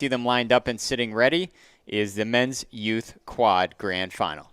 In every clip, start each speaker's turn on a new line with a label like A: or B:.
A: See them lined up and sitting ready is the men's youth quad grand final.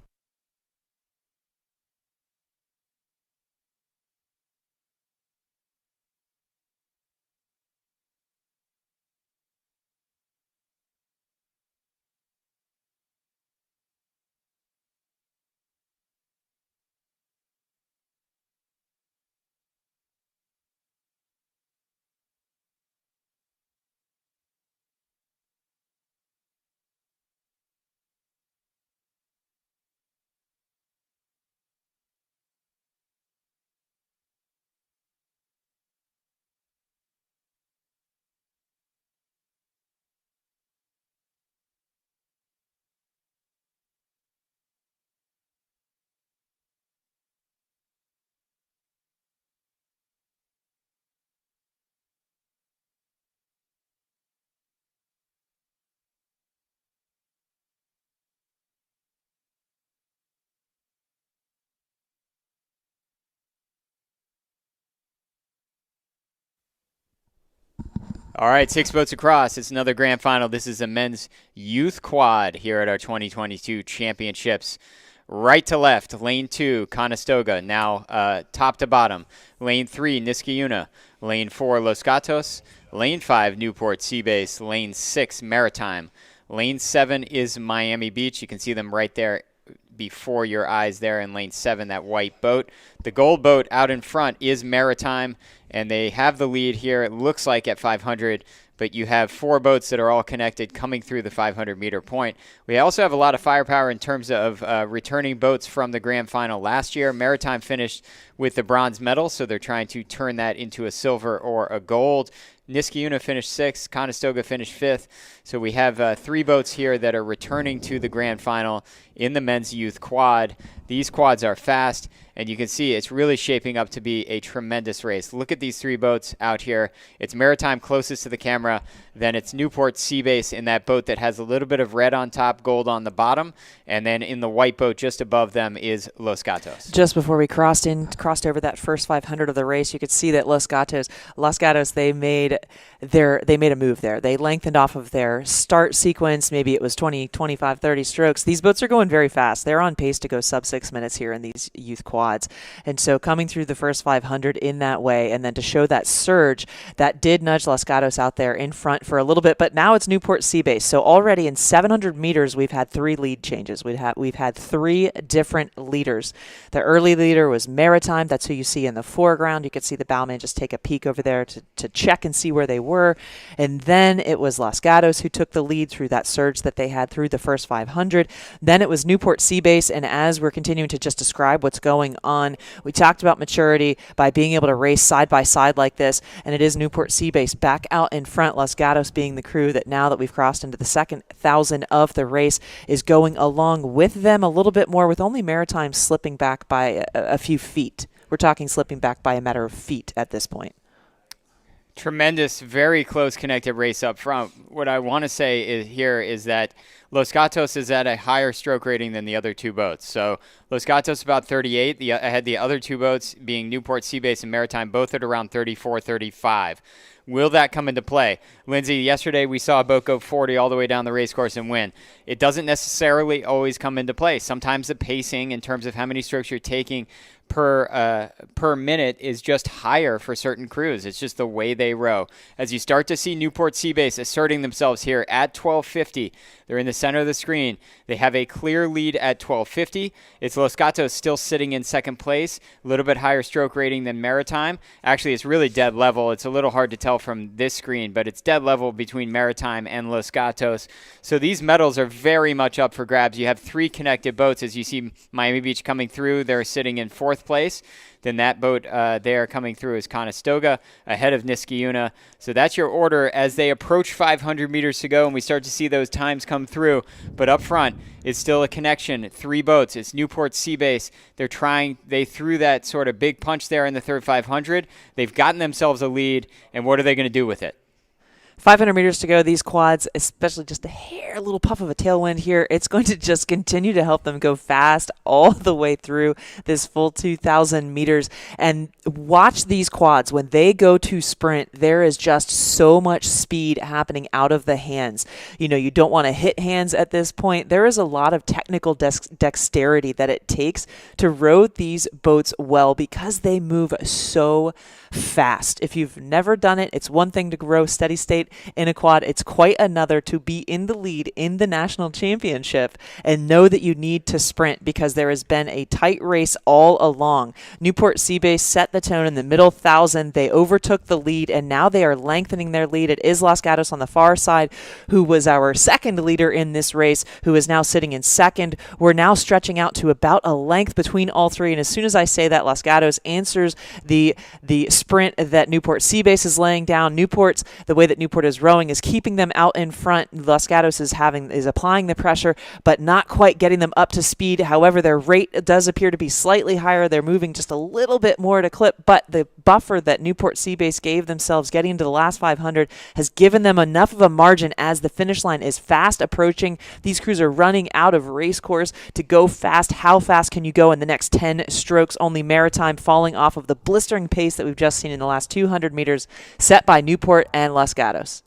A: All right, 6 boats across. It's another grand final. This is a men's youth quad here at our 2022 championships. Right to left, lane 2, Conestoga, now top to bottom. Lane 3, Niskayuna. Lane 4, Los Gatos. Lane 5, Newport Seabase. Lane 6, Maritime. Lane 7 is Miami Beach. You can see them right there before your eyes there in lane 7, that white boat. The gold boat out in front is Maritime, and they have the lead here, it looks like, at 500, but you have 4 boats that are all connected coming through the 500-meter point. We also have a lot of firepower in terms of returning boats from the grand final last year. Maritime finished with the bronze medal, so they're trying to turn that into a silver or a gold. Niskayuna finished 6th, Conestoga finished 5th. So we have 3 boats here that are returning to the grand final in the men's youth quad. These quads are fast, and you can see it's really shaping up to be a tremendous race. Look at these 3 boats out here. It's Maritime closest to the camera, then it's Newport Seabase in that boat that has a little bit of red on top, gold on the bottom, and then in the white boat just above them is Los Gatos.
B: Just before we crossed over that first 500 of the race, you could see that Los Gatos, they made a move there. They lengthened off of their start sequence. Maybe it was 20, 25, 30 strokes. These boats are going very fast. They're on pace to go sub 6 minutes here in these youth quads. And so coming through the first 500 in that way, and then to show that surge, that did nudge Los Gatos out there in front for a little bit, but now it's Newport Seabase. So already in 700 meters, we've had 3 lead changes. We've had 3 different leaders. The early leader was Maritime. That's who you see in the foreground. You could see the bowman just take a peek over there to check and see where they were. And then it was Los Gatos who took the lead through that surge that they had through the first 500. Then it was Newport Seabase, and as we're continuing to just describe what's going on, we talked about maturity by being able to race side by side like this, and it is Newport Seabase back out in front, Los Gatos being the crew that now that we've crossed into the second 1,000 of the race is going along with them a little bit more, with only Maritime slipping back by a few feet. We're talking slipping back by a matter of feet at this point.
A: Tremendous, very close connected race up front. What I want to say here is that Los Gatos is at a higher stroke rating than the other 2 boats. So Los Gatos about 38. I had the other 2 boats being Newport Seabase and Maritime, both at around 34, 35. Will that come into play? Lindsay, yesterday we saw a boat go 40 all the way down the race course and win. It doesn't necessarily always come into play. Sometimes the pacing in terms of how many strokes you're taking per minute is just higher for certain crews. It's just the way they row. As you start to see Newport Seabase asserting themselves here at 1250, they're in the center of the screen. They have a clear lead at 1250. It's Los Gatos still sitting in second place, a little bit higher stroke rating than Maritime. Actually, it's really dead level. It's a little hard to tell from this screen, but it's dead level between Maritime and Los Gatos. So these medals are very much up for grabs. You have 3 connected boats. As you see Miami Beach coming through, they're sitting in 4th place. Then that boat there coming through is Conestoga ahead of Niskayuna. So that's your order as they approach 500 meters to go, and we start to see those times come through. But up front is still a connection. 3 boats. It's Newport Seabase. They threw that sort of big punch there in the third 500. They've gotten themselves a lead, and what are they going to do with it?
B: 500 meters to go. These quads, especially just a hair, a little puff of a tailwind here, it's going to just continue to help them go fast all the way through this full 2,000 meters. And watch these quads. When they go to sprint, there is just so much speed happening out of the hands. You know, you don't want to hit hands at this point. There is a lot of technical dexterity that it takes to row these boats well because they move so fast. If you've never done it, it's one thing to row steady state in a quad. It's quite another to be in the lead in the national championship and know that you need to sprint because there has been a tight race all along. Newport Seabase set the tone in the middle 1,000. They overtook the lead and now they are lengthening their lead. It is Los Gatos on the far side, who was our second leader in this race, who is now sitting in second. We're now stretching out to about a length between all three. And as soon as I say that, Los Gatos answers the sprint that Newport Seabase is laying down. The way that Newport is rowing is keeping them out in front. Los Gatos is applying the pressure, but not quite getting them up to speed. However, their rate does appear to be slightly higher. They're moving just a little bit more to clip, but the buffer that Newport Seabase gave themselves getting into the last 500 has given them enough of a margin as the finish line is fast approaching. These crews are running out of race course to go fast. How fast can you go in the next 10 strokes? Only Maritime falling off of the blistering pace that we've just seen in the last 200 meters set by Newport and Los Gatos.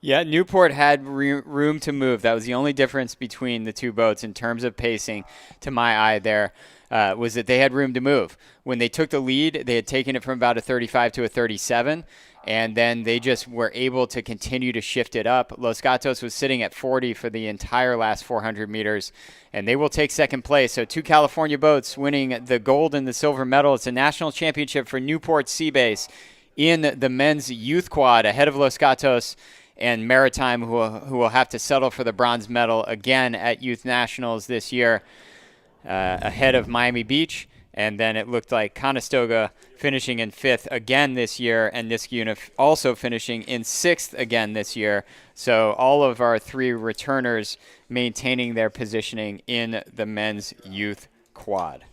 A: Yeah, Newport had room to move. That was the only difference between the two boats in terms of pacing, to my eye there, was that they had room to move. When they took the lead, they had taken it from about a 35 to a 37, and then they just were able to continue to shift it up. Los Gatos was sitting at 40 for the entire last 400 meters, and they will take second place. So two California boats winning the gold and the silver medal. It's a national championship for Newport Seabase in the men's youth quad ahead of Los Gatos and Maritime, who will have to settle for the bronze medal again at Youth Nationals this year, ahead of Miami Beach. And then it looked like Conestoga finishing in 5th again this year, and Niskayuna also finishing in 6th again this year. So all of our three returners maintaining their positioning in the men's youth quad.